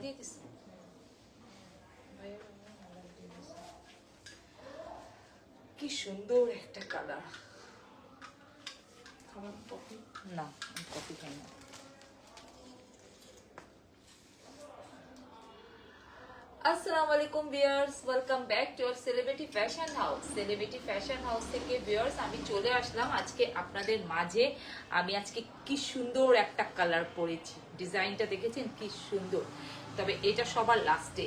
দিয়ে দিস। কি সুন্দর একটা কালার। খাবার কফি না, আমি কফি খাই না। আসসালামু আলাইকুম viewers, welcome back to our celebrity fashion house. Celebrity fashion house থেকে ভিউয়ার্স আমি চলে আসলাম আজকে আপনাদের মাঝে। আমি আজকে কি সুন্দর একটা কালার পরেছি, ডিজাইনটা দেখেছেন কি সুন্দর। তবে এটা সবার লাস্টে,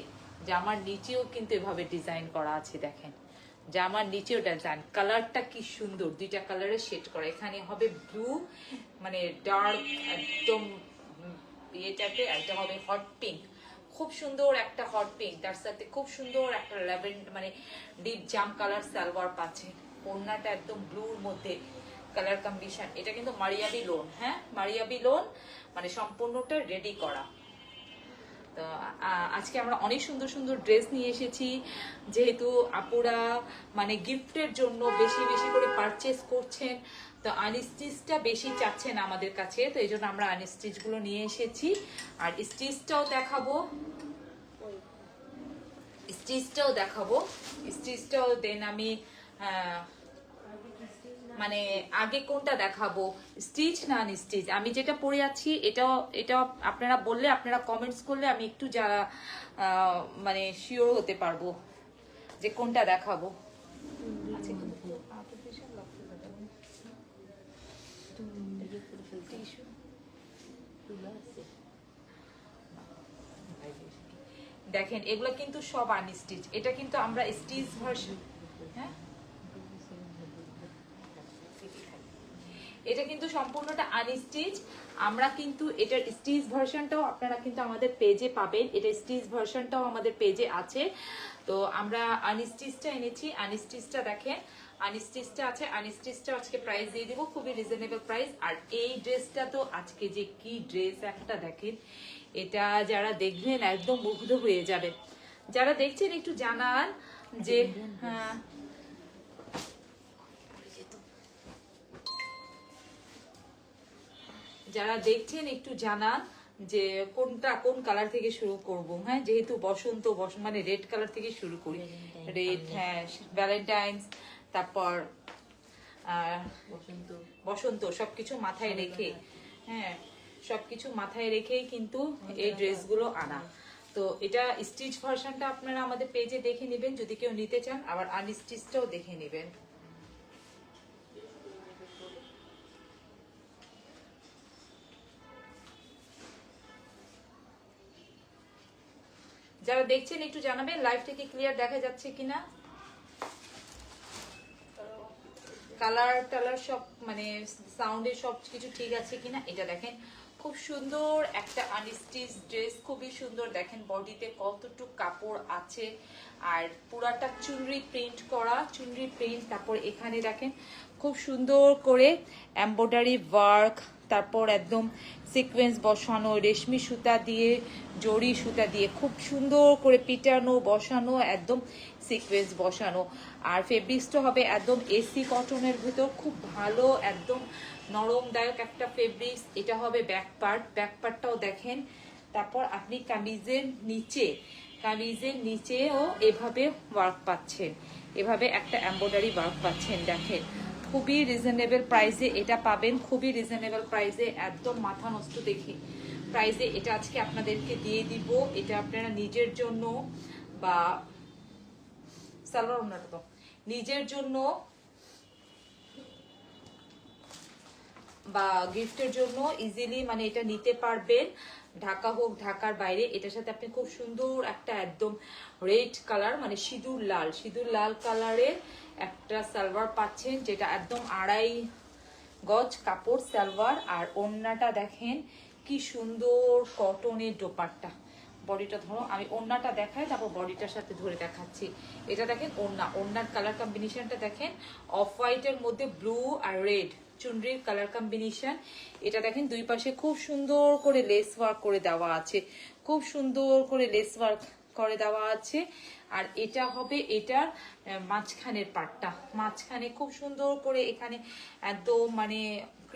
জামার নিচেও কিন্তু এভাবে ডিজাইন করা আছে, দেখেন জামার নিচেও ডিজাইন। কালারটা কি সুন্দর, দুইটা কালারে শেড করা। এখানে হবে ব্লু মানে ডার্ক একদম ইয়েটাতে, এটা হবে হট পিঙ্ক, খুব সুন্দর একটা হট পিঙ্ক, তার সাথে খুব সুন্দর একটা ল্যাভেন্ডার মানে ডিপ জাম কালার সালোয়ার পাচ্ছে। ওড়নাটা একদম ব্লুর মধ্যে কালার কম্বিনেশন। এটা কিন্তু মারিয়াবি লোন, হ্যাঁ মারিয়াবি লোন, মানে সম্পূর্ণটা রেডি করা। তো আজকে আমরা অনেক সুন্দর সুন্দর ড্রেস নিয়ে এসেছি, যেহেতু আপুরা মানে গিফটের জন্য বেশি বেশি করে পারচেস করছেন, তো আনস্টিচটা বেশি চাচ্ছেন আমাদের কাছে, তো এই জন্য আমরা আনস্টিচ গুলো নিয়ে এসেছি। আর স্টিচটাও দেখাবো, স্টিচটাও দেন আমি মানে আগে কোনটা দেখাবো, স্টিচ না আনস্টিচ। আমি যেটা পরে আছি এটাও এটাও আপনারা বললে, আপনারা কমেন্টস করলে আমি একটু যারা মানে শিওর হতে পারবো যে কোনটা দেখাবো। দেখেন এগুলো কিন্তু সব আনস্টিচ, এটা কিন্তু আমরা স্টিচ ভার্সন, হ্যাঁ এটা কিন্তু সম্পূর্ণটা আনস্টিচ। আমরা কিন্তু এটার স্টিচ ভার্সনটাও আপনারা কিন্তু আমাদের পেজে পাবেন, এটা স্টিচ ভার্সনটাও আমাদের পেজে আছে। তো আমরা আনস্টিচটা এনেছি, আনস্টিচটা দেখেন, আনস্টিচটা আছে, আনস্টিচটা আজকে প্রাইস দিয়ে দিব খুবই রিজনেবল প্রাইস। আর এই ড্রেসটা তো আজকে যে কি ড্রেস একটা দেখেন, এটা যারা দেখবেন একদম মুগ্ধ হয়ে যাবেন। যারা দেখছেন একটু জানান যে হ্যাঁ যারা দেখছেন একটু জানান যে কোনটা কোন কালার থেকে শুরু করব। হ্যাঁ যেহেতু বসন্ত মানে রেড কালার থেকে শুরু করি, রেড, হ্যাঁ ভ্যালেন্টাইন্স, তারপর বসন্ত বসন্ত সবকিছু মাথায় রেখে, হ্যাঁ সবকিছু মাথায় রেখেই কিন্তু এই ড্রেসগুলো আনা। তো এটা স্টিচ ভার্সনটা আপনারা আমাদের পেজে দেখে নেবেন যদি কেউ নিতে চান, আবার আনস্টিচটাও দেখে নেবেন। যারা দেখছেন একটু জানাবেন লাইভ থেকে ক্লিয়ার দেখা যাচ্ছে কিনা, কালার টালার সব মানে সাউন্ডে সব কিছু ঠিক আছে কিনা। এটা দেখেন খুব সুন্দর একটা আনস্টিচ ড্রেস, খুবই সুন্দর। দেখেন বডিতে কতটুকু কাপড় আছে, আর পুরাটা চুনরি প্রিন্ট করা, চুনরি প্রিন্ট। তারপর এখানে দেখেন খুব সুন্দর করে এমব্রয়ডারি ওয়ার্ক, তারপর একদম সিকোয়েন্স বসানো, রেশমি সুতা দিয়ে, জরি সুতা দিয়ে খুব সুন্দর করে পিটানো বসানো, একদম সিকোয়েন্স বসানো। আর ফেব্রিক্সটা হবে একদম এসি কটনের ভিতর, খুব ভালো একদম নরমদায়ক একটা ফেব্রিক্স। এটা হবে ব্যাক পার্ট, ব্যাক পার্টটাও দেখেন। তারপর আপনি কামিজের নিচেও এভাবে ওয়ার্ক পাচ্ছেন, এভাবে একটা এমব্রয়ডারি ওয়ার্ক পাচ্ছেন। দেখেন খুবই রিজনেবল প্রাইসে এটা পাবেন, খুবই রিজনেবল প্রাইসে, একদম মাথা নষ্ট দেখে প্রাইসে এটা আজকে আপনাদেরকে দিয়ে দিব। এটা আপনারা নিজের জন্য বা সালোয়ার ওড়নাটা তো নিজের জন্য বা গিফটের জন্য ইজিলি মানে এটা নিতে পারবেন, ঢাকা হোক ঢাকার বাইরে। এটার সাথে আপনি খুব সুন্দর একটা একদম রেড কালার মানে সিঁদুর লাল কালারের একটা সালোয়ার পাচ্ছেন, যেটা একদম 2.5 গজ কাপড় সালোয়ার। আর ওড়নাটা দেখেন কি সুন্দর কটনের দোপাট্টা। বডিটা ধরো, আমি ওড়নাটা দেখাই তারপর বডিটার সাথে ধরে দেখাচ্ছি। এটা দেখেন ওড়নার কালার কম্বিনেশনটা দেখেন, অফ হোয়াইটের মধ্যে ব্লু আর রেড চুনরির কালার কম্বিনেশন। এটা দেখেন দুই পাশে খুব সুন্দর করে লেস ওয়ার্ক করে দেওয়া আছে, খুব সুন্দর করে লেস ওয়ার্ক করে দেওয়া আছে। আর এটা হবে এটার মাঝখানের পার্টটা, মাঝখানে খুব সুন্দর করে এখানে একদম মানে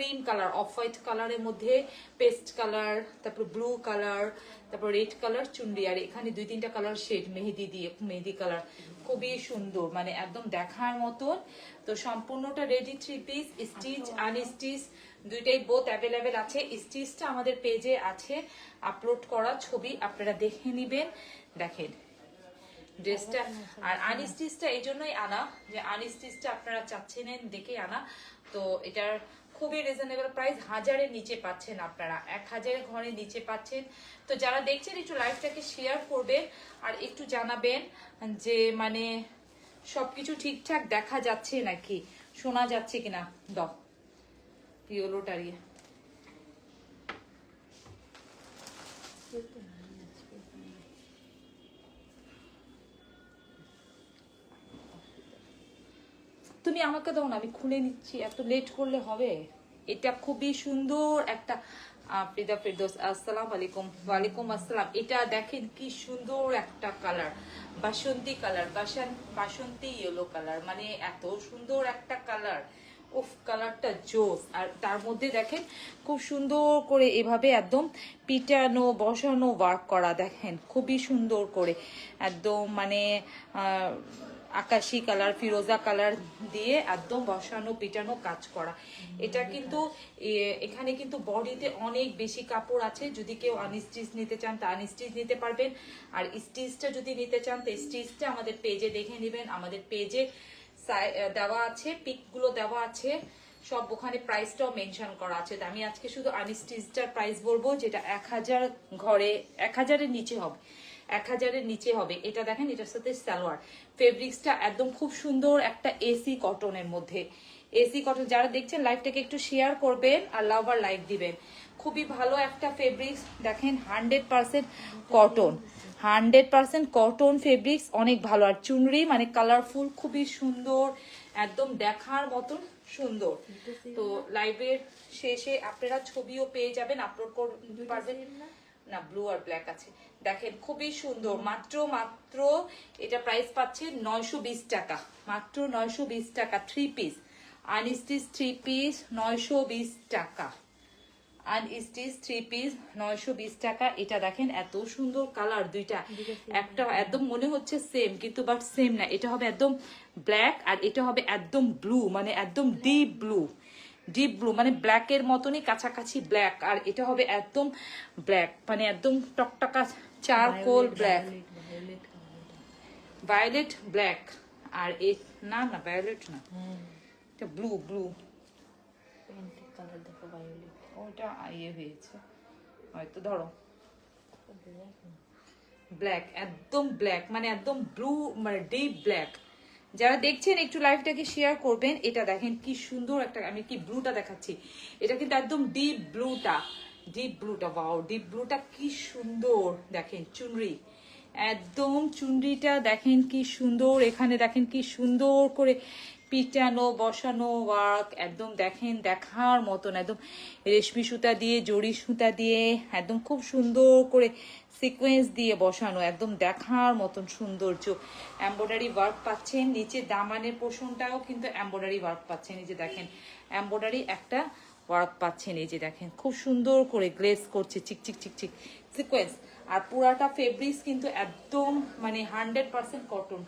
ক্রিম কালার, অফ হোয়াইট কালারের মধ্যে পেস্ট কালার, তারপর ব্লু কালার, তারপর রেড কালার চুনরি, আর এখানে 2-3টা কালার শেড মেহেদি দিয়ে, মেহেদি কালার, খুবই সুন্দর, মানে একদম দেখার মতন। তো সম্পূর্ণটা রেডি 3 পিস, স্টিচ আনস্টিচ দুইটাই বোথ অ্যাভেলেবেল আছে। স্টিচটা আমাদের পেজে আছে আপলোড করা ছবি, আপনারা দেখে নেবেন। দেখেন ড্রেসটা, আর আনস্টিচটা এই জন্যই আনা যে আনস্টিচটা আপনারা চাচ্ছেন দেখে আনা। তো এটার খুবই রিজনেবল প্রাইস, 1000-এর নিচে পাচ্ছেন আপনারা, 1000 ঘরের নিচে পাচ্ছেন। তো যারা দেখছেন একটু লাইভটাকে শেয়ার করবেন আর একটু জানাবেন যে মানে সবকিছু ঠিকঠাক দেখা যাচ্ছে নাকি, শোনা যাচ্ছে কিনা। দাও পিওলোটারিয়ে তুমি আমাকে দাও না, আমি খুলে নিচ্ছি, এত লেট করলে হবে। এটা খুবই সুন্দর একটা ফিদা ফিরদৌস, আসসালামু আলাইকুম। ওয়ালাইকুম আসসালাম। এটা দেখেন কি সুন্দর একটা কালার, বাসন্তী কালার, বাসন্তী ইয়েলো কালার, মানে এত সুন্দর একটা কালার। উফ, কালারটা জোস। আর তার মধ্যে দেখেন খুব সুন্দর করে এভাবে একদম পিটানো বসানো ওয়ার্ক করা, দেখেন খুবই সুন্দর করে একদম মানে আকাশি কালার, ফিরোজা কালার দিয়ে একদম বসানো পিটানো কাজ করা। এটা কিন্তু এখানে কিন্তু বডিতে অনেক বেশি কাপড় আছে, যদি কেউ আনস্টিচ নিতে চান তা আনস্টিচ নিতে পারবেন, আর স্টিচটা যদি নিতে চান তো স্টিচটা আমাদের পেজে দেখে নেবেন। আমাদের পেজে দেওয়া আছে, পিকগুলো দেওয়া আছে সব, ওখানে প্রাইসটাও মেনশন করা আছে। তো আমি আজকে শুধু আনস্টিচটার প্রাইস বলবো, যেটা 1000 ঘরে 1000-এর নিচে হবে, 1000-এর নিচে হবে। এটা দেখেন, এটার সাথে সালোয়ার, ফেব্রিক্সটা একদম খুব সুন্দর একটা এসি কটনের মধ্যে, এসি কটন। যারা দেখছেন লাইভটাকে একটু শেয়ার করবেন আর লাভ আর লাইক দিবেন। খুবই ভালো একটা ফেব্রিক্স, দেখেন 100% কটন, 100% কটন ফেব্রিক্স, অনেক ভালো। আর চুনরি মানে কালারফুল, খুবই সুন্দর, একদম দেখার মতন সুন্দর। তো লাইভের শেষে আপনারা ছবিও পেয়ে যাবেন, আপলোড করতে পারবেন না, ব্লু আর ব্ল্যাক আছে। দেখেন খুবই সুন্দর, মাত্র এটা প্রাইস পাচ্ছে 920 টাকা, মাত্র 920 টাকা। 3 পিস আনস্টিচ 3 পিস 920 টাকা, আনস্টিচ 3 পিস 920 টাকা। এটা দেখেন এত সুন্দর কালার দুইটা, একটা একদম মনে হচ্ছে সেম কিন্তু বাট সেম না। এটা হবে একদম ব্ল্যাক আর এটা হবে একদম ব্লু, মানে একদম ডিপ ব্লু, ডিপ ব্লু মানে ব্ল্যাকের মতনই কাছাকাছি ব্ল্যাক। আর এটা হবে একদম ব্ল্যাক, মানে একদম টকটকা চারকোল ব্ল্যাক, ভায়োলেট ব্ল্যাক। আর না না ভায়োলেট না, এটা ব্লু, ব্লু কালার দেখো, ভায়োলেট ওটা ইয়ে হয়েছে হয়তো, ধরো ব্ল্যাক, একদম ব্ল্যাক মানে একদম ব্লু, মানে ডিপ ব্ল্যাক। যারা দেখছেন একটু লাইভটাকে শেয়ার করবেন। এটা দেখেন কি সুন্দর একটা, আমি কি ব্লুটা দেখাচ্ছি, এটা কিন্তু একদম ডিপ ব্লুটা, ডিপ ব্লুটা, ওয়াও ডিপ ব্লুটা কি সুন্দর। দেখেন চুনরি, একদম চুনরিটা দেখেন কি সুন্দর, এখানে দেখেন কি সুন্দর করে পিটানো বসানো ওয়ার্ক, একদম দেখেন দেখার মতন, একদম রেশমি সুতা দিয়ে জরি সুতা দিয়ে একদম খুব সুন্দর করে সিকোয়েন্স দিয়ে বসানো, একদম দেখার মতন সৌন্দর্য। এমব্রয়ডারি ওয়ার্ক পাচ্ছেন নিচে, দামানের পোর্শনটাও কিন্তু এমব্রয়ডারি ওয়ার্ক পাচ্ছেন। এই যে দেখেন এমব্রয়ডারি একটা ওয়ার্ক পাচ্ছেন, এই যে দেখেন খুব সুন্দর করে গ্লেজ করছে, চিকচিক চিকচিক সিকোয়েন্স। আর পুরাটা ফেব্রিক্স কিন্তু একদম মানে 100% কটন,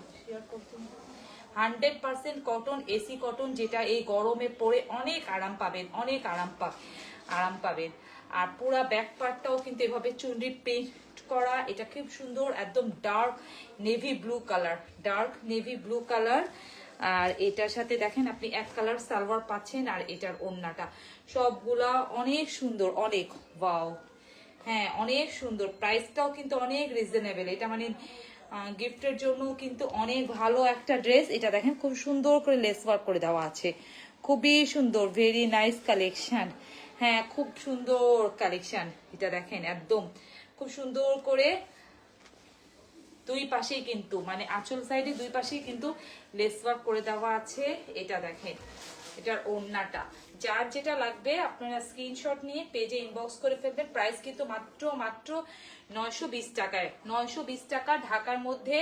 100% কটন, এসি কটন, যেটা এই গরমে পরে অনেক আরাম পাবেন, অনেক আরাম পাবেন। আর পুরা ব্যাক পার্টটাও কিন্তু এভাবে চুনরি পেইন্ট করা, এটা খুব সুন্দর, একদম dark navy blue colour, dark navy blue colour. আর এটার সাথে দেখেন আপনি এক কালার সালোয়ার পাচ্ছেন, আর এটার ওড়নাটা সবগুলা অনেক সুন্দর, অনেক ওয়াও, হ্যাঁ অনেক সুন্দর। প্রাইসটাও কিন্তু অনেক রিজনেবল, এটা মানে গিফটের জন্য কিন্তু অনেক ভালো একটা ড্রেস। এটা দেখেন খুব সুন্দর করে লেস ওয়ার্ক করে দেওয়া আছে, খুবই সুন্দর, ভেরি নাইস কালেকশন। হ্যাঁ খুব সুন্দর কালেকশন, এটা দেখেন একদম খুব সুন্দর করে দুই পাশেই কিন্তু মানে আঁচল সাইডে দুই পাশেই কিন্তু লেস ওয়ার্ক করে দেওয়া আছে। এটা দেখেন এটার ওড়নাটা, যার যেটা লাগবে আপনারা স্ক্রিনশট নিয়ে পেজে ইনবক্স করে ফেলবেন। প্রাইস কিন্তু মাত্র 920 টাকায়, 920 টাকা। ঢাকার মধ্যে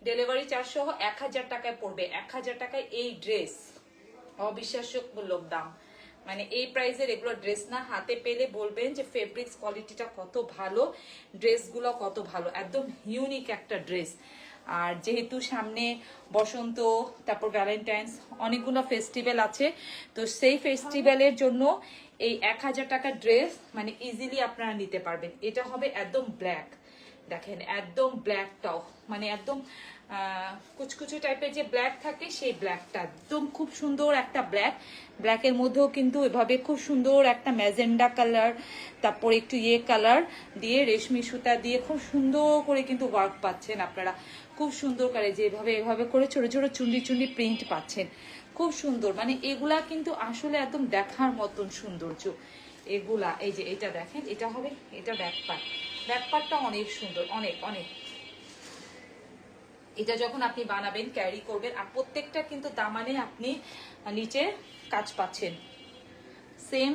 ডেলিভারি চার্জ সহ 1000 টাকায় পড়বে, 1000 টাকায় এই ড্রেস, অবিশ্বাস্য মূল্য দাম, মানে এই প্রাইসের এগুলো ড্রেস না, হাতে পেলে বলবেন যে ফেব্রিক্স কোয়ালিটিটা কত ভালো, ড্রেসগুলো কত ভালো, একদম ইউনিক একটা ড্রেস। আর যেহেতু সামনে বসন্ত, তারপর ভ্যালেন্টাইন্স, অনেকগুলো ফেস্টিভ্যাল আছে, তো সেই ফেস্টিভ্যালের জন্য এই 1000 টাকার ড্রেস মানে ইজিলি আপনারা নিতে পারবেন। এটা হবে একদম ব্ল্যাক, দেখেন একদম ব্ল্যাকটাও মানে একদম কুচকুচু টাইপের যে ব্ল্যাক থাকে সেই ব্ল্যাকটা একদম খুব সুন্দর একটা ব্ল্যাক। ব্ল্যাকের মধ্যেও কিন্তু এভাবে খুব সুন্দর একটা ম্যাজেন্ডা কালার, তারপর একটু কালার দিয়ে রেশমি সুতা দিয়ে খুব সুন্দর করে কিন্তু ওয়ার্ক পাচ্ছেন আপনারা, খুব সুন্দর করে যেভাবে এভাবে করে ছোট ছোট চুন্ডি চুন্ডি প্রিন্ট পাচ্ছেন, খুব সুন্দর। মানে এগুলা কিন্তু আসলে একদম দেখার মতন সৌন্দর্য এগুলা। এই যে এটা দেখেন, এটা হবে, এটা ব্যাকপার্টটা অনেক সুন্দর, অনেক অনেক। এটা যখন আপনি বানাবেন, ক্যারি করবেন, আর প্রত্যেকটা কিন্তু দামানে আপনি নিচে কাজ পাচ্ছেন সেম।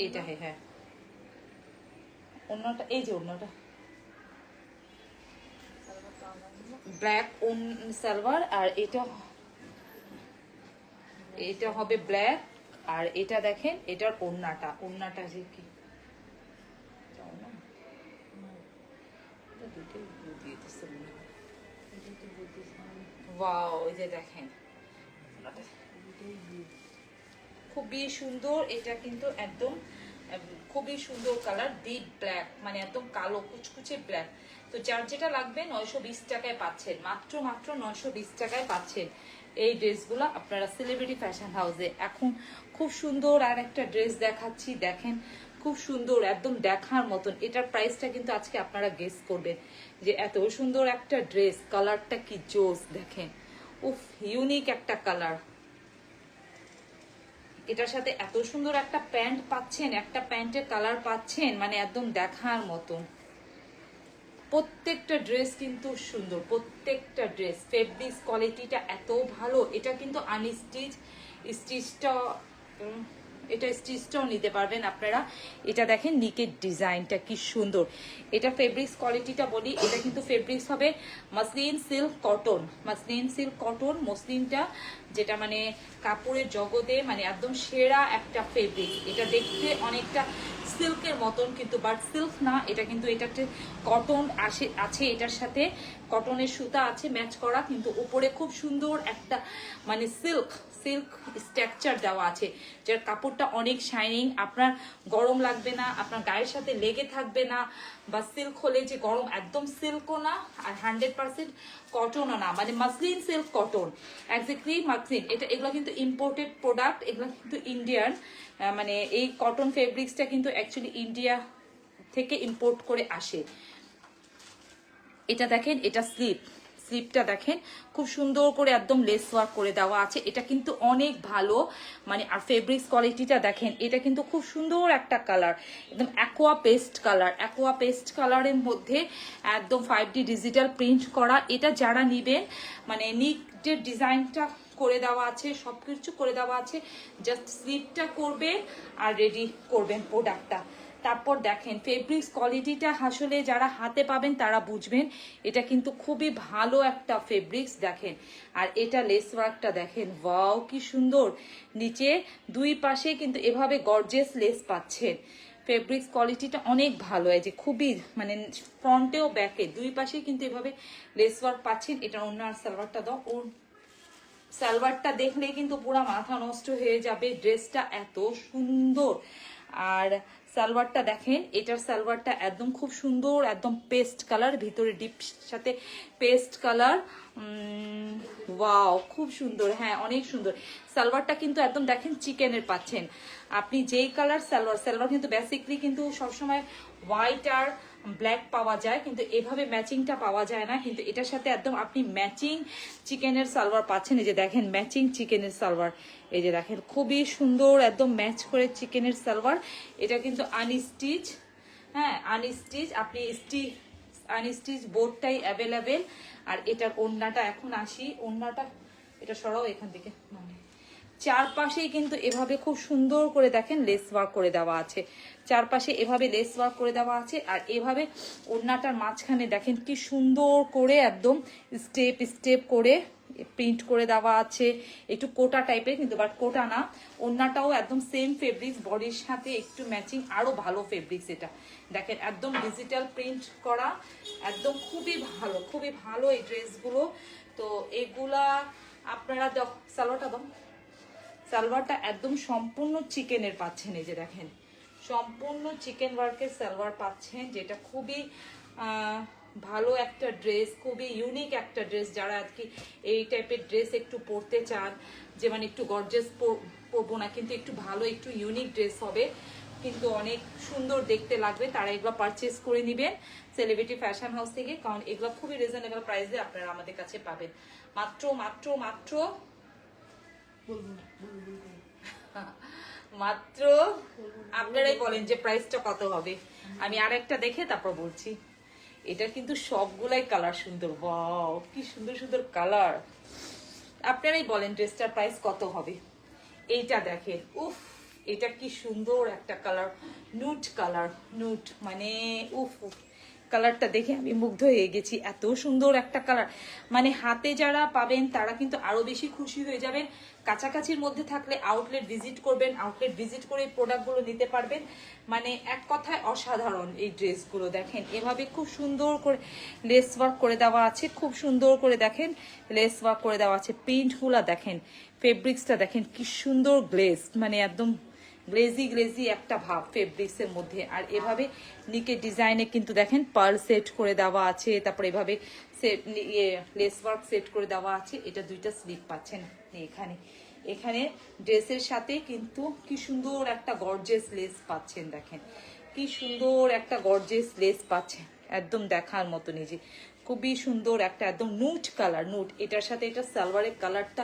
এটা হ্যাঁ, অন্যটা এই যে অন্যটা ব্ল্যাক সালোয়ার, আর এটা হবে ব্ল্যাক। আর এটা দেখেন, এটার ওন্নাটা যে কি ওয়াও, এই যে দেখেন খুবই সুন্দর। এটা কিন্তু একদম খুবই সুন্দর কালার, ডিপ ব্ল্যাক, মানে একদম কালো কুচকুচে ব্ল্যাক। তো যার যেটা লাগবে 920 টাকায় পাচ্ছেন, মাত্র 920 টাকায় পাচ্ছেন এই ড্রেসগুলো আপনারা সেলিব্রিটি ফ্যাশন হাউসে। এখন খুব সুন্দর আর একটা ড্রেস দেখাচ্ছি, দেখেন খুব সুন্দর, একদম দেখার মতন। এটার প্রাইসটা কিন্তু আজকে আপনারা গেস করবেন যে এত সুন্দর একটা ড্রেস, কালারটা কি জোস দেখেন, উফ ইউনিক একটা কালার। এটার সাথে এত সুন্দর একটা প্যান্ট পাচ্ছেন, একটা প্যান্টের কালার পাচ্ছেন, মানে একদম দেখার মতন। প্রত্যেকটা ড্রেস কিন্তু সুন্দর, প্রত্যেকটা ড্রেস ফেব্রিক্স কোয়ালিটিটা এত ভালো। এটা কিন্তু আনস্টিচ, স্টিচটা এটা স্টিচটাও নিতে পারবেন আপনারা। এটা দেখেন নিকের ডিজাইনটা কি সুন্দর। এটা ফেব্রিক্স কোয়ালিটিটা বলি, এটা কিন্তু ফেব্রিক্স হবে muslin silk cotton, muslin silk cotton. মসলিনটা যেটা মানে কাপড়ের জগতে মানে একদম সেরা একটা ফেব্রিক। এটা দেখতে অনেকটা সিল্কের মতন, কিন্তু বাট সিল্ক না, এটা কিন্তু এটাতে কটন আছে, এটার সাথে কটনের সুতা আছে ম্যাচ করা, কিন্তু উপরে খুব সুন্দর একটা মানে সিল্ক স্ট্রাকচার দেওয়া আছে, যার কাপড়টা অনেক শাইনিং, আপনার গরম লাগবে না, আপনার গায়ের সাথে লেগে থাকবে না। বা সিল্ক হলে যে গরম, একদম সিল্কও না আর 100% কটনও না, মানে muslin silk cotton, exactly muslin. এগুলো কিন্তু ইম্পোর্টেড প্রোডাক্ট, এগুলো কিন্তু ইন্ডিয়ান, মানে এই কটন ফেব্রিক্সটা কিন্তু অ্যাকচুয়ালি ইন্ডিয়া থেকে ইম্পোর্ট করে আসে। এটা দেখেন, এটা স্লিপটা দেখেন খুব সুন্দর করে একদম লেস ওয়ার্ক করে দেওয়া আছে। এটা কিন্তু অনেক ভালো, মানে আর ফেব্রিক্স কোয়ালিটিটা দেখেন, এটা কিন্তু খুব সুন্দর একটা কালার, একদম অ্যাকোয়া পেস্ট কালারের মধ্যে একদম 5D ডিজিটাল প্রিন্ট করা। এটা যারা নিবেন, মানে নিকের ডিজাইনটা করে দেওয়া আছে, সবকিছু করে দেওয়া আছে, জাস্ট স্লিপটা করবেন আর রেডি করবেন প্রোডাক্টটা। তারপর দেখেন ফেব্রিক্স কোয়ালিটিটা আসলে যারা হাতে পাবেন তারা বুঝবেন, এটা কিন্তু খুবই ভালো একটা ফেব্রিক্স দেখেন। আর এটা লেস ওয়ার্কটা দেখেন, ওয়াও কি সুন্দর, নিচে দুই পাশে কিন্তু এভাবে গর্জিয়াস লেস পাচ্ছেন। ফেব্রিক্স কোয়ালিটিটা অনেক ভালো, এই যে খুবই মানে ফ্রন্টেও ব্যাকে দুই পাশে কিন্তু এভাবে লেস ওয়ার্ক পাচ্ছেন। এটা অন্য আর সালোয়ারটা দাও, ওর সালোয়ারটা দেখলে কিন্তু পুরো মাথা নষ্ট হয়ে যাবে, ড্রেসটা এত সুন্দর। আর সালোয়ারটা দেখেন, এটার সালোয়ারটা একদম খুব সুন্দর, একদম পেস্ট কালার, ভিতরে ডিপ সাথে পেস্ট কালার, ওয়াও খুব সুন্দর, হ্যাঁ অনেক সুন্দর। সালোয়ারটা কিন্তু একদম দেখেন চিকেনের পাচ্ছেন আপনি, যেই কালার সালোয়ার কিন্তু বেসিকলি কিন্তু সবসময় হোয়াইট আর ব্ল্যাক পাওয়া যায়, কিন্তু এভাবে ম্যাচিংটা পাওয়া যায় না, কিন্তু এটার সাথে একদম আপনি ম্যাচিং চিকেনের সালোয়ার পাচ্ছেন। এই যে দেখেন ম্যাচিং চিকেনের সালোয়ার, এই যে দেখেন খুবই সুন্দর একদম ম্যাচ করে চিকেনের সালোয়ার। এটা কিন্তু আনস্টিচ, হ্যাঁ আনস্টিচ, আপনি আনস্টিচ বোর্ডটাই অ্যাভেলেবেল। আর এটার ওড়নাটা এখন আসি, ওড়নাটা এটা সরাও এখান থেকে, মানে চারপাশেই কিন্তু এভাবে খুব সুন্দর করে দেখেন লেস ওয়ার্ক করে দেওয়া আছে, চারপাশে এভাবে লেস ওয়ার্ক করে দেওয়া আছে। আর এভাবে ওড়নাটার মাঝখানে দেখেন কি সুন্দর করে একদম স্টেপ করে প্রিন্ট করে দেওয়া আছে, একটু কোটা টাইপের কিন্তু বাট কোটা না। ওড়নাটাও একদম সেম ফেব্রিক্স, বডির সাথে একটু ম্যাচিং, আরো ভালো ফেব্রিক্স। এটা দেখেন একদম ডিজিটাল প্রিন্ট করা, একদম খুবই ভালো এই ড্রেসগুলো। তো এগুলা আপনারা সালোয়ারটা দাও, সালোয়ারটা একদম সম্পূর্ণ চিকেনের পাচ্ছেন। এই যে দেখেন সম্পূর্ণ চিকেন ওয়ার্কের সালোয়ার পাচ্ছেন, যেটা খুবই ভালো একটা ড্রেস, খুবই ইউনিক একটা ড্রেস। যারা আর কি এই টাইপের ড্রেস একটু পরতে চান, যে মানে একটু গর্জিয়াস পরবো না, কিন্তু একটু ভালো একটু ইউনিক ড্রেস হবে, কিন্তু অনেক সুন্দর দেখতে লাগবে, তারা এগুলো পারচেস করে নেবেন সেলিব্রিটি ফ্যাশন হাউস থেকে। কারণ এগুলো খুবই রিজনেবল প্রাইসে আপনারা আমাদের কাছে পাবেন। মাত্র মাত্র মাত্র মাত্র আপনারাই বলেন যে প্রাইসটা কত হবে। আমি আর একটা দেখে তারপর বলছি। এটা কিন্তু সবগুলাই কালার সুন্দর, ওয়াও কি সুন্দর সুন্দর কালার। আপনারাই বলেন ড্রেসটার প্রাইস কত হবে। এইটা দেখেন, উফ এটা কি সুন্দর একটা কালার, নুট কালার, নুট মানে উফ উফ, কালারটা দেখে আমি মুগ্ধ হয়ে গেছি। এত সুন্দর একটা কালার, মানে হাতে যারা পাবেন তারা কিন্তু আরো বেশি খুশি হয়ে যাবেন। কাছাকাছির মধ্যে থাকলে আউটলেট ভিজিট করবেন, আউটলেট ভিজিট করে প্রোডাক্টগুলো নিতে পারবেন। মানে এক কথায় অসাধারণ এই ড্রেসগুলো। দেখেন এভাবে খুব সুন্দর করে লেস ওয়ার্ক করে দেওয়া আছে, খুব সুন্দর করে দেখেন লেস ওয়ার্ক করে দেওয়া আছে। প্রিন্টগুলো দেখেন, ফেব্রিক্সটা দেখেন কি সুন্দর গ্লেজ, মানে একদম গ্লেজি একটা ভাব ফেব্রিক্সের মধ্যে। আর এভাবে নিকের ডিজাইনে কিন্তু দেখেন পার্ল সেট করে দেওয়া আছে, তারপর এভাবে সেট লেস ওয়ার্ক সেট করে দেওয়া আছে। এটা দুইটা স্লিপ পাচ্ছেন এখানে। এখানে ড্রেসের সাথে কিন্তু কি সুন্দর একটা গর্জিয়াস লেস পাচ্ছেন। দেখেন কি সুন্দর একটা গর্জিয়াস লেস পাচ্ছেন, একদম দেখার মতো। নিজে খুবই সুন্দর একটা একদম নুট কালার, নুট। এটার সাথে এটা সালোয়ারের কালারটা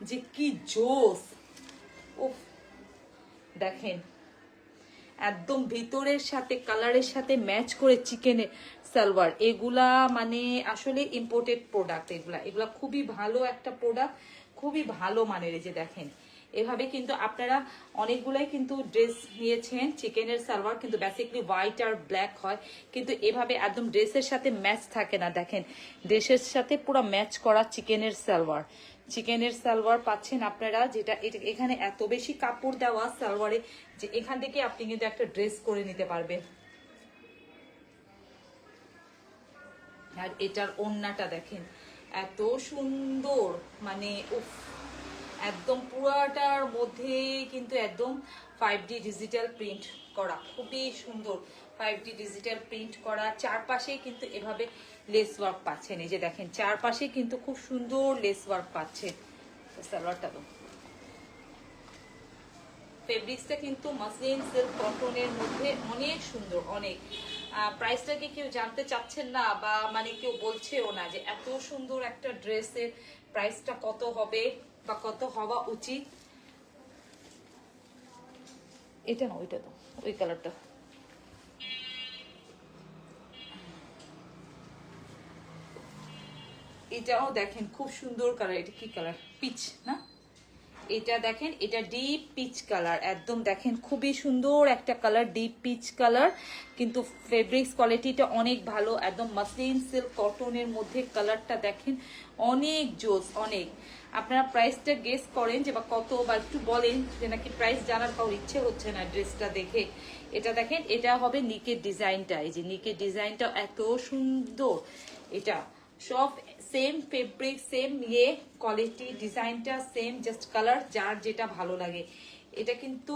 যে কি জোস, ও দেখেন একদম ভিতরের সাথে কালারের সাথে ম্যাচ করে চিকেনের সালোয়ার। এগুলা মানে আসলে ইম্পোর্টেড প্রোডাক্ট, এগুলা খুবই ভালো একটা প্রোডাক্ট, খুবই ভালো মানের। এই যে দেখেন এভাবে কিন্তু আপনারা অনেকগুলাই কিন্তু ড্রেস নিয়েছেন চিকেনের সালোয়ার, কিন্তু বেসিকলি হোয়াইট আর ব্ল্যাক হয়, কিন্তু এভাবে একদম ড্রেসের সাথে ম্যাচ থাকে না। দেখেন ড্রেসের সাথে পুরো ম্যাচ করা চিকেনের সালোয়ার, চিকেনের সালোয়ার পাচ্ছেন আপনারা, যেটা এখানে এত বেশি কাপড় দেওয়া সালোয়ারে যে এখান থেকে আপনি কিন্তু একটা ড্রেস করে নিতে পারবেন। আর এটার ওড়নাটা দেখেন এত সুন্দর, মানে উফ, একদম পুরাটার মধ্যে কিন্তু একদম 5D ডিজিটাল প্রিন্ট করা, খুবই সুন্দর 5D ডিজিটাল প্রিন্ট করা। চারপাশেই কিন্তু এভাবে লেস ওয়ার্ক পাচ্ছেন। এই যে দেখেন চারপাশে কিন্তু খুব সুন্দর লেস ওয়ার্ক পাচ্ছেন। সালোয়ারটা তো ফেব্রিক্সটা কিন্তু মাসলিন সিল্ক কটনের মধ্যে অনেক সুন্দর, অনেক। প্রাইসটা কি কেউ জানতে চাচ্ছেন না, বা মানে কেউ বলছেও না যে এত সুন্দর একটা ড্রেসের প্রাইসটা কত হবে বা কত হওয়া উচিত। এটা না, ওইটা তো, ওই কালারটা এটাও দেখেন খুব সুন্দর কালার। এটা কি কালার, পিচ না? এটা দেখেন এটা ডিপ পিচ কালার, একদম দেখেন খুবই সুন্দর একটা কালার, ডিপ পিচ কালার, কিন্তু ফেব্রিক্স কোয়ালিটিটা অনেক ভালো, একদম মাসলিন সিল্ক কটনের মধ্যে। কালারটা দেখেন অনেক জোস, অনেক। আপনারা প্রাইসটা গেস করেন যে বা কত, বা একটু বলেন যে নাকি প্রাইস জানার কারোর ইচ্ছে হচ্ছে না ড্রেসটা দেখে। এটা দেখেন এটা হবে নিকের ডিজাইনটা, এই যে নিকের ডিজাইনটা এত সুন্দর। এটা সব সেম ফেব্রিক, সেম কোয়ালিটি, ডিজাইনটা সেম, জাস্ট কালার যার যেটা ভালো লাগে। এটা কিন্তু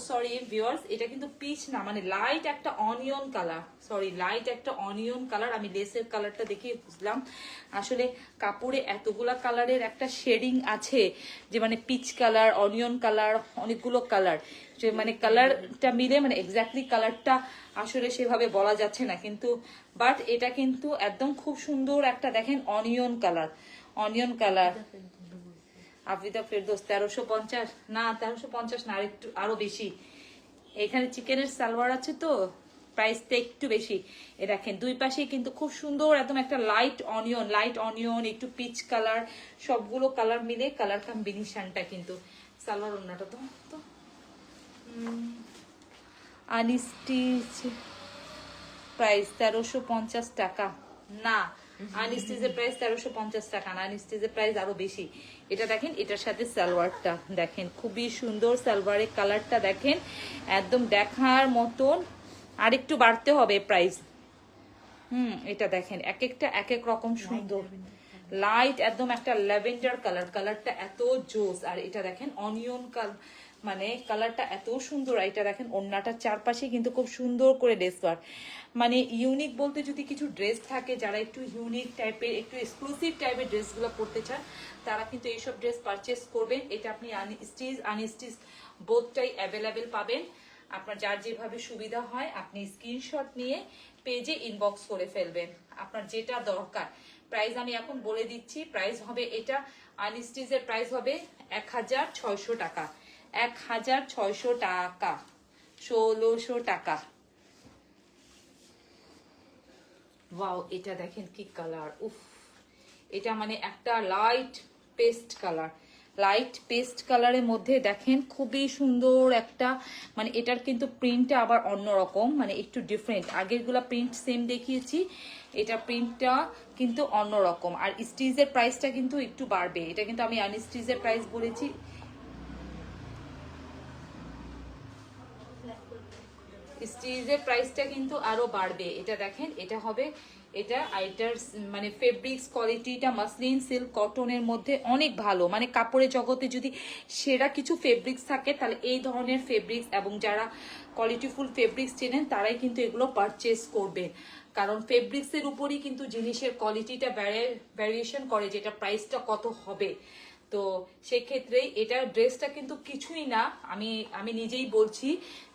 সরি ভিউয়ার্স, এটা কিন্তু পিচ না, মানে লাইট একটা অনিয়ন কালার, সরি লাইট একটা অনিয়ন কালার। আমি লেসের কালারটা দেখে বুঝলাম আসলে কাপড়ে এতগুলা কালারের একটা শেডিং আছে, যে মানে পিচ কালার, অনিয়ন কালার, অনেকগুলো কালার, যে মানে কালারটা মিলে মানে এক্স্যাক্টলি কালারটা আসলে সেভাবে বলা যাচ্ছে না, কিন্তু বাট এটা কিন্তু একদম খুব সুন্দর একটা দেখেন onion colour, onion colour. Afida Ferdous 1350, না 1350 না, আরেকটু আরো বেশি। এখানে চিকেনের সালোয়ার আছে তো প্রাইসটা একটু বেশি। এ দেখেন দুই পাশেই কিন্তু খুব সুন্দর একদম একটা লাইট অনিয়ন, একটু পিচ কালার, সবগুলো কালার মিলে কালার কম্বিনেশনটা কিন্তু। সালোয়ার ওড়নাটা তো তো আনস্টিচ প্রাইস 1350 টাকা, না আনস্টিচের প্রাইস 1350 টাকা, আনস্টিচের প্রাইস আরো বেশি। এটা দেখেন, এটার সাথে সালোয়ারটা দেখেন, খুবই সুন্দর সালোয়ারের কালারটা দেখেন, একদম দেখার মতন। আর একটু বাড়তে হবে প্রাইস। এটা দেখেন, এক একটা এক এক রকম সুন্দর, লাইট একদম একটা ল্যাভেন্ডার কালার, কালারটা এত জোস। আর এটা দেখেন অনিয়ন কালার, মানে কালারটা এত সুন্দর। এটা দেখেন ওড়নাটার চারপাশে কিন্তু খুব সুন্দর করে ড্রেস ওয়ার্ক, মানে ইউনিক বলতে যদি কিছু ড্রেস থাকে, যারা একটু ইউনিক টাইপের একটু এক্সক্লুসিভ টাইপের ড্রেসগুলো পরতে চান, তারা কিন্তু এইসব ড্রেস পারচেস করবেন। এটা আপনি আনস্টিচ আনস্টিচ বোথটাই অ্যাভেলেবেল পাবেন। আপনার যার যেভাবে সুবিধা হয় আপনি স্ক্রিনশট নিয়ে পেজে ইনবক্স করে ফেলবেন, আপনার যেটা দরকার। প্রাইস আমি এখন বলে দিচ্ছি, প্রাইস হবে এটা আনস্টিচের প্রাইস হবে 1600 টাকা, 1600 টাকা, 1600 টাকা। ওয়াও, এটা দেখেন কি কালার, উফ, এটা মানে একটা light paste colour, light paste কালারের মধ্যে দেখেন খুবই সুন্দর একটা, মানে এটার কিন্তু প্রিন্টটা আবার অন্যরকম, মানে একটু ডিফারেন্ট। আগেরগুলা প্রিন্ট সেম দেখিয়েছি, এটা প্রিন্টটা কিন্তু অন্যরকম। আর স্টিচের প্রাইসটা কিন্তু একটু বাড়বে, এটা কিন্তু আমি আনস্টিচের প্রাইস বলেছি, স্টিচের প্রাইসটা কিন্তু আরো বাড়বে। এটা দেখেন, এটা হবে, এটা আইটার মানে ফেব্রিক্স কোয়ালিটিটা মাসলিন সিল্ক কটনের মধ্যে অনেক ভালো, মানে কাপড়ের জগতে যদি সেরা কিছু ফেব্রিক্স থাকে তাহলে এই ধরনের ফেব্রিক্স, এবং যারা কোয়ালিটিফুল ফেব্রিক্স চেনেন তারাই কিন্তু এগুলো পারচেস করবেন, কারণ ফেব্রিক্সের উপরই কিন্তু জিনিসের কোয়ালিটিটা ভ্যারিয়েশন করে, যেটা প্রাইসটা কত হবে। তো সেক্ষেত্রে এটার ড্রেসটা কিন্তু কিছুই না, আমি নিজেই বলছি,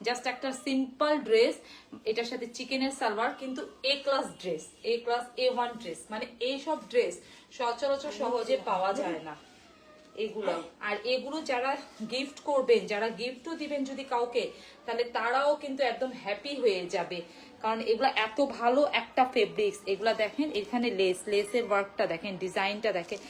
জাস্ট একটা সিম্পল ড্রেস, এটার সাথে চিকেনের সালোয়ার, কিন্তু এ ক্লাস ড্রেস, এ ক্লাস A1 ড্রেস, মানে এইসব ড্রেস সচরাচর সহজে পাওয়া যায় না এগুলো। আর এগুলো যারা গিফট করবেন, যারা গিফটও দিবেন যদি কাউকে, তাহলে তারাও কিন্তু একদম হ্যাপি হয়ে যাবে, কারণ এগুলা এত ভালো একটা ফেব্রিক্স। এগুলা দেখেন, এখানে লেসের ওয়ার্কটা দেখেন, ডিজাইনটা দেখেন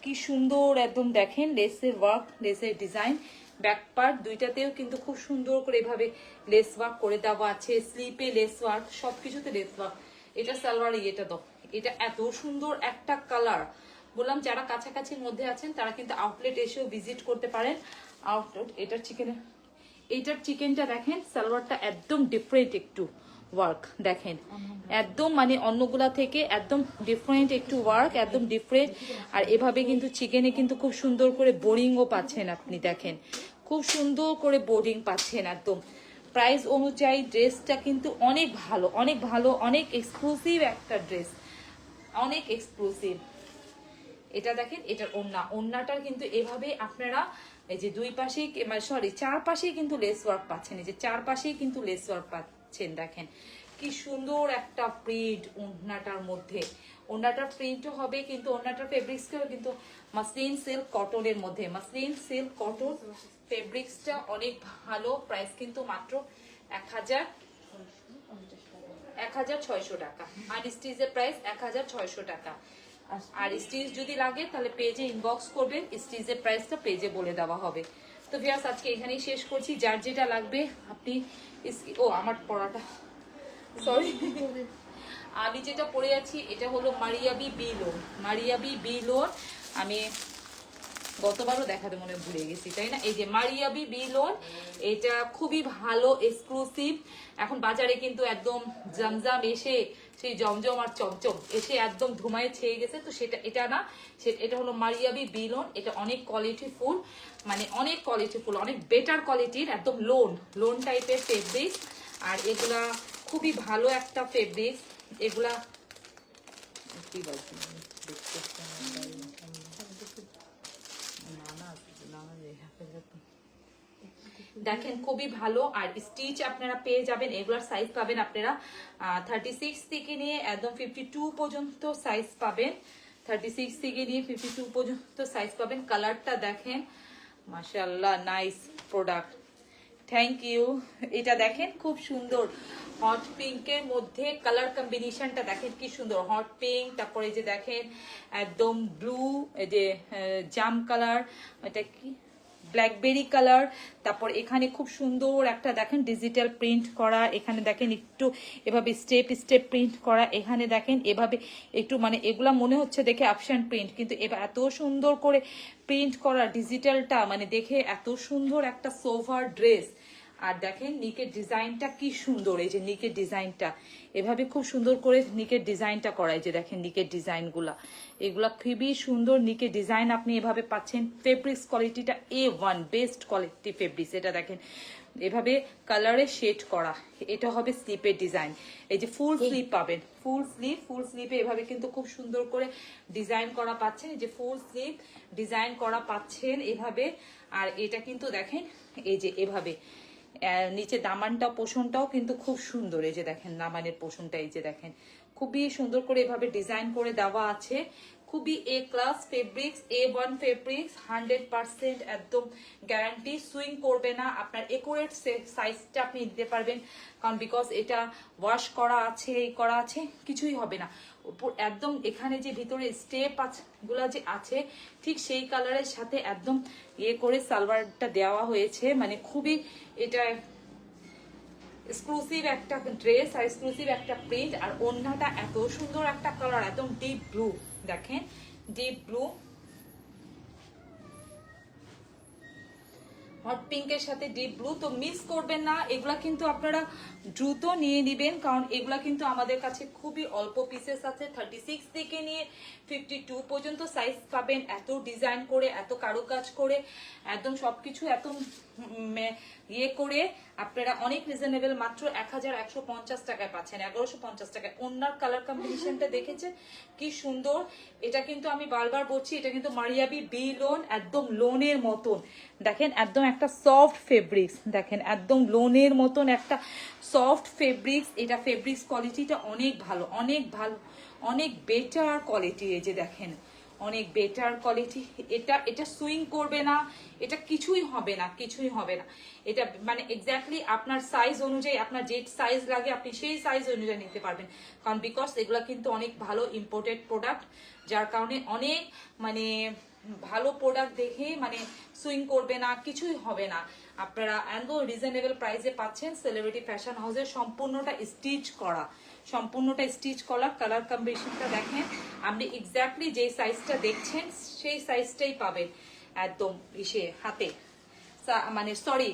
কি সুন্দর, একদম দেখেন লেসের ওয়ার্ক, লেসের ডিজাইন। ব্যাক পার্ট দুইটাতেও কিন্তু খুব সুন্দর করে এভাবে লেস ওয়ার্ক করে দেওয়া আছে, স্লিপে লেস ওয়ার্ক, সবকিছুতে লেস ওয়ার্ক। এটা সালোয়ার, এটা দাও, এটা এত সুন্দর একটা কালার। বললাম যারা কাছাকাছির মধ্যে আছেন তারা কিন্তু আউটলেট এসেও ভিজিট করতে পারেন। আউটলেট, এটার চিকেনটা দেখেন, সালোয়ারটা একদম ডিফারেন্ট একটু ওয়ার্ক দেখেন, একদম মানে অন্যগুলা থেকে একদম ডিফারেন্ট একটু ওয়ার্ক, একদম ডিফারেন্ট। আর এভাবে কিন্তু চিকেনে কিন্তু খুব সুন্দর করে বোরিংও পাচ্ছেন, আপনি দেখেন খুব সুন্দর করে বোরিং পাচ্ছেন একদম। প্রাইস অনুযায়ী ড্রেসটা কিন্তু অনেক ভালো, অনেক ভালো, অনেক এক্সক্লুসিভ একটা ড্রেস, অনেক এক্সক্লুসিভ। এটা দেখেন, এটার ওড়নাটার কিন্তু এভাবে আপনারা এই যে দুই পাশেই, মানে সরি চারপাশেই কিন্তু লেস ওয়ার্ক পাচ্ছেন, এই যে চারপাশেই কিন্তু লেস ওয়ার্ক পাচ্ছেন। দেখেন কি সুন্দর একটা প্রিন্ট ওড়নাটার মধ্যে, ওড়নাটার প্রিন্টও হবে, কিন্তু ওড়নাটার ফেব্রিক্সটাও কিন্তু মাসলিন সিল্ক কটনের মধ্যে, মাসলিন সিল্ক কটন ফেব্রিক্সটা অনেক ভালো। প্রাইস কিন্তু মাত্র 1600 টাকা, আর স্টিচের প্রাইস 1600 টাকা। আর স্টিচ যদি লাগে তাহলে পেজে ইনবক্স করবেন, স্টিচের প্রাইসটা পেজে বলে দেওয়া হবে। তো ভিউয়ার্স আজকে এখানেই শেষ করছি, যার যেটা লাগবে আপনি আমার পড়াটা সরি আমি যেটা পড়ে আছি এটা হলো Maria B B loan, Maria B B loan. আমি গতবারও দেখাতে মনে ভুলে গেছি, তাই না? এই যে মারিয়াবি বি লোন, এটা খুবই ভালো এক্সক্লুসিভ। এখন বাজারে কিন্তু একদম জমজম এসে, সেই জমজম আর চমচম এসে একদম ধুমায় ছেয়ে গেছে, তো সেটা এটা না, এটা হলো মারিয়াবি বি লোন। এটা অনেক কোয়ালিটিফুল, মানে অনেক কোয়ালিটিফুল, অনেক বেটার কোয়ালিটির, একদম লোন টাইপের ফেব্রিক্স। আর এগুলা খুবই ভালো একটা ফেব্রিক্স, এগুলা কি বলছি দেখেন খুবই ভালো। আর স্টিচ আপনারা পেয়ে যাবেন, এগুলার সাইজ পাবেন আপনারা 36 থেকে নিয়ে একদম 52 পর্যন্ত সাইজ পাবেন, 36 থেকে নিয়ে 52 পর্যন্ত সাইজ পাবেন। কালারটা দেখেন, মাশাআল্লাহ, নাইস প্রোডাক্ট, থ্যাংক ইউ। এটা দেখেন খুব সুন্দর হট পিঙ্কের মধ্যে কালার কম্বিনেশনটা দেখেন কি সুন্দর, হট পিঙ্ক, তারপরে যে দেখেন একদম ব্লু, এই যে জাম কালার, এটা কি ব্ল্যাকবেরি কালার। তারপর এখানে খুব সুন্দর একটা দেখেন ডিজিটাল প্রিন্ট করা, এখানে দেখেন একটু এভাবে স্টেপ স্টেপ প্রিন্ট করা, এখানে দেখেন এভাবে একটু মানে এগুলা মনে হচ্ছে দেখে অপশন প্রিন্ট, কিন্তু এবার এত সুন্দর করে প্রিন্ট করা ডিজিটালটা মানে দেখে এত সুন্দর একটা সোভার ড্রেস। আর দেখেন নিকের ডিজাইনটা কি সুন্দর, এই যে নিকের ডিজাইনটা এভাবে খুব সুন্দর করে নিকের ডিজাইনটা করা, এই যে দেখেন নিকের ডিজাইনগুলা এগুলা খুবই সুন্দর নিকের ডিজাইন আপনি এভাবে পাচ্ছেন। ফেব্রিক্স কোয়ালিটিটা A1 বেস্ট কোয়ালিটি ফেব্রিক্স, এটা দেখেন এভাবে কালারে শেড করা। এটা হবে স্লিপের ডিজাইন, এই যে ফুল স্লিপ পাবেন, ফুল স্লিপে এভাবে কিন্তু খুব সুন্দর করে ডিজাইন করা পাচ্ছেন, এই যে ফুল স্লিপ ডিজাইন করা পাচ্ছেন এভাবে। আর এটা কিন্তু দেখেন এই যে এভাবে নিচে দামানটা পোষণটাও কিন্তু খুব সুন্দর, এই যে দেখেন দামানের পোষণটা এই যে দেখেন খুবই সুন্দর করে এভাবে ডিজাইন করে দেওয়া আছে। খুবই এ ক্লাস ফেব্রিক্স, A1 ফেব্রিক্স, 100% একদম গ্যারান্টি, সুইং করবে না, আপনার একুরেট সাইজটা আপনি দিতে পারবেন, কারণ বিকজ এটা ওয়াশ করা আছে এই করা আছে কিছুই হবে না। একদম এখানে যে ভিতরে স্টেপ গুলা যে আছে ঠিক সেই কালারের সাথে একদম ইয়ে করে সালোয়ারটা দেওয়া হয়েছে, মানে খুবই এটা এক্সক্লুসিভ একটা ড্রেস আর এক্সক্লুসিভ একটা প্রিন্ট। আর ওড়নাটা এত সুন্দর একটা কালার, একদম ডিপ ব্লু, দেখেন ডিপ ব্লু হট পিঙ্কের সাথে ডিপ ব্লু, তো মিস করবেন না। এগুলা কিন্তু আপনারা দ্রুত নিয়ে নিবেন, কারণ এগুলা কিন্তু আমাদের কাছে খুবই অল্প পিসেস আছে। 36 থেকে নিয়ে 52 পর্যন্ত সাইজ পাবেন, এত ডিজাইন করে এত কারুকাজ করে একদম সবকিছু এত ইয়ে করে আপনারা অনেক রিজনেবল, মাত্র 1150 টাকায় পাচ্ছেন, 1150 টাকায়। ওনার কালার কম্বিনেশনটা দেখেছেন কি সুন্দর, এটা কিন্তু আমি বারবার বলছি এটা কিন্তু মারিয়াবি বি লোন, একদম লোনের মতন দেখেন, একদম একটা সফট ফেব্রিক্স, দেখেন একদম লোনের মতন একটা সফট ফেব্রিক্স। এটা ফেব্রিক্স কোয়ালিটিটা অনেক ভালো, অনেক ভালো, অনেক বেটার কোয়ালিটি, এই যে দেখেন অনেক বেটার কোয়ালিটি। এটা সুইং করবে না, এটা কিছুই হবে না, কিছুই হবে না। এটা মানে এক্স্যাক্টলি আপনার সাইজ অনুযায়ী, আপনার যে সাইজ লাগে আপনি সেই সাইজ অনুযায়ী নিতে পারবেন, কারণ বিকজ এগুলা কিন্তু অনেক ভালো ইম্পোর্টেড প্রোডাক্ট, যার কারণে অনেক মানে ভালো প্রোডাক্ট দেখে মানে সুইং করবে না, কিছুই হবে না। আপনারা একদম রিজনেবল প্রাইসে পাচ্ছেন সেলিব্রিটি ফ্যাশন হাউসের, সম্পূর্ণটা স্টিচ করা, সম্পূর্ণটা স্টিচ করা। কালার কম্বিনেশনটা দেখেন, আপনি এক্স্যাক্টলি যে সাইজটা দেখছেন সেই সাইজটাই পাবেন একদম ইসে হাতে, মানে সরি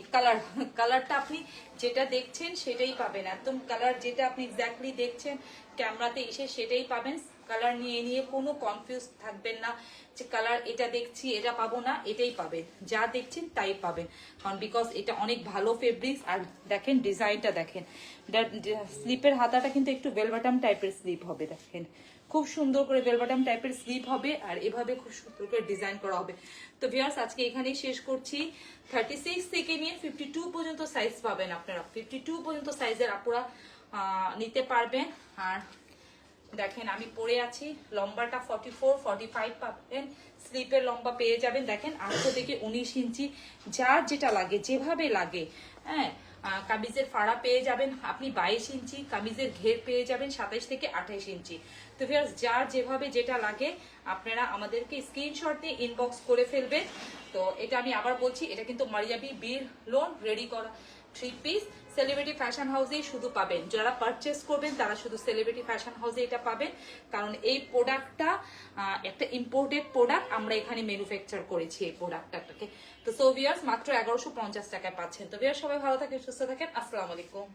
কালারটা আপনি যেটা দেখছেন সেটাই পাবেন, একদম কালার যেটা আপনি এক্স্যাক্টলি দেখছেন ক্যামেরাতে এসে সেটাই পাবেন। কালার নিয়ে নিয়ে কোনো কনফিউজ থাকবেন না যে কালার এটা দেখছি এটা পাবো না, এটাই পাবেন, যা দেখছেন তাই পাবেন, কারণ বিকজ এটা অনেক ভালো ফেব্রিক্স। আর দেখেন ডিজাইনটা দেখেন, স্লিপের হাতাটা কিন্তু একটু বেলবাটাম টাইপের স্লিপ হবে, দেখেন খুব সুন্দর করে বেলবাটাম টাইপের স্লিপ হবে, আর এভাবে খুব সুন্দর করে ডিজাইন করা হবে। তো ভিউয়ার্স আজকে এখানেই শেষ করছি। 36 থেকে নিয়ে 52 পর্যন্ত সাইজ পাবেন আপনারা, 52 পর্যন্ত সাইজের আপনারা নিতে পারবেন। আর দেখেন আমি পরে আছি, লম্বাটা 44 45 পাবেন, স্লিপের লম্বা পেয়ে যাবেন দেখেন 8 থেকে 19 ইঞ্চি, যার যেটা লাগে যেভাবে লাগে। হ্যাঁ, কামিজের ফাড়া পেয়ে যাবেন আপনি 22 ইঞ্চি, কামিজের ঘের পেয়ে যাবেন 27 থেকে 28 ইঞ্চি। তো ভিউয়ার্স যার যেভাবে যেটা লাগে আপনারা আমাদেরকে স্ক্রিনশট দিয়ে ইনবক্স করে ফেলবেন। তো এটা আমি আবার বলছি, এটা কিন্তু মারিয়াবি বীর লোন রেডি করা 3 পিস সেলিব্রিটি ফ্যাশন হাউসেই শুধু পাবেন, যারা পারচেস করবেন তারা শুধু সেলিব্রিটি ফ্যাশন হাউসে এটা পাবেন, কারণ এই প্রোডাক্টটা একটা ইম্পোর্টেড প্রোডাক্ট, আমরা এখানে ম্যানুফ্যাকচার করেছি এই প্রোডাক্টটাকে। তো সো ভিউয়ার্স মাত্র 1150 টাকায় পাচ্ছেন। তো ভিউয়ার্স সবাই ভালো থাকেন, সুস্থ থাকেন, আসসালামু আলাইকুম।